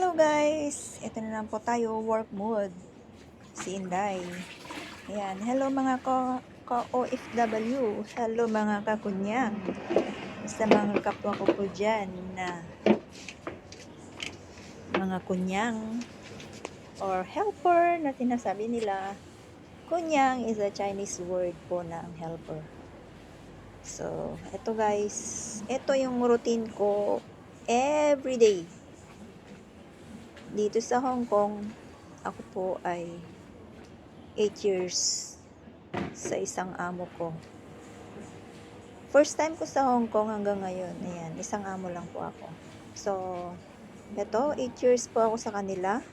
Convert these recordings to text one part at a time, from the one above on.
Hello guys! Ito na lang po tayo, work mode. Si Inday. Ayan. Hello mga ka-OFW. Hello mga kakunyang. Sa mga kapwa ko po dyan na mga kunyang or helper na sinasabi nila. Kunyang is a Chinese word po ng helper. So, ito guys. Ito yung routine ko everyday. Dito sa Hong Kong, ako po ay 8 years sa isang amo ko. First time ko sa Hong Kong hanggang ngayon, ayan, isang amo lang po ako. So, ito, 8 years po ako sa kanila.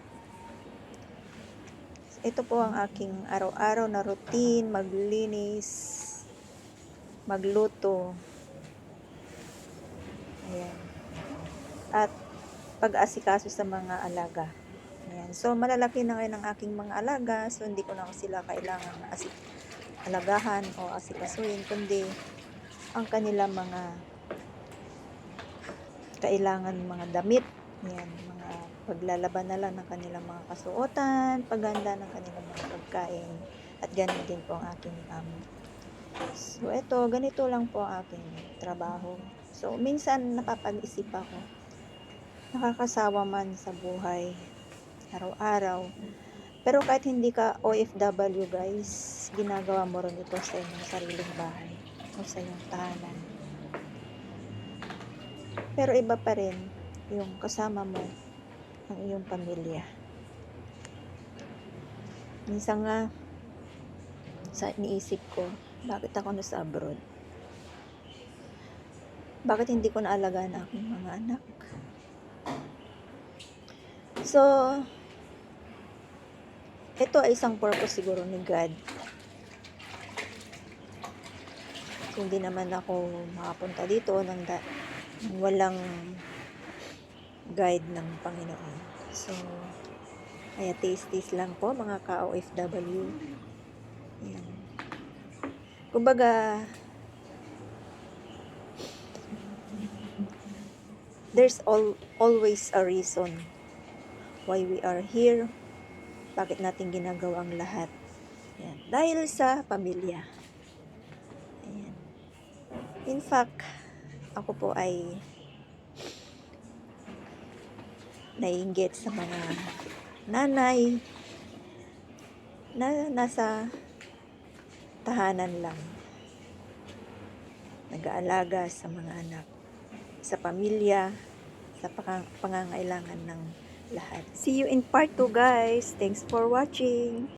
Ito po ang aking araw-araw na routine, maglinis, magluto, ayan, at pag-asikaso sa mga alaga. Ayan. So, malalaki na ngayon ang aking mga alaga, so hindi ko na sila kailangan alagahan o asikasuhin, kundi ang kanilang mga kailangan mga damit, yan, mga paglalaban na lang ng kanilang mga kasuotan, paghanda ng kanilang mga pagkain, at ganun din po ang aking amo. So, ito, ganito lang po ang aking trabaho. So, minsan napapag-isip ako, nakakasawa man sa buhay, araw-araw, pero kahit hindi ka OFW guys, ginagawa mo rin ito sa inyong sariling bahay o sa iyong tahanan. Pero iba pa rin yung kasama mo ang iyong pamilya. Minsan nga, sa iniisip ko, bakit ako nasa abroad? Bakit hindi ko naalagaan ang aking mga anak? So, ito ay isang purpose siguro ni God. So, hindi naman ako makapunta dito nang walang guide ng Panginoon. So, kaya taste lang po mga ka-OFW. Ayan. Kumbaga, there's always a reason why we are here. Bakit natin ginagawa ang lahat? Ayan. Dahil sa pamilya. Ayan. In fact, ako po ay naiinggit sa mga nanay na nasa tahanan lang, nag-aalaga sa mga anak, sa pamilya, sa pangangailangan ng lahat. See you in part 2 guys. Thanks for watching.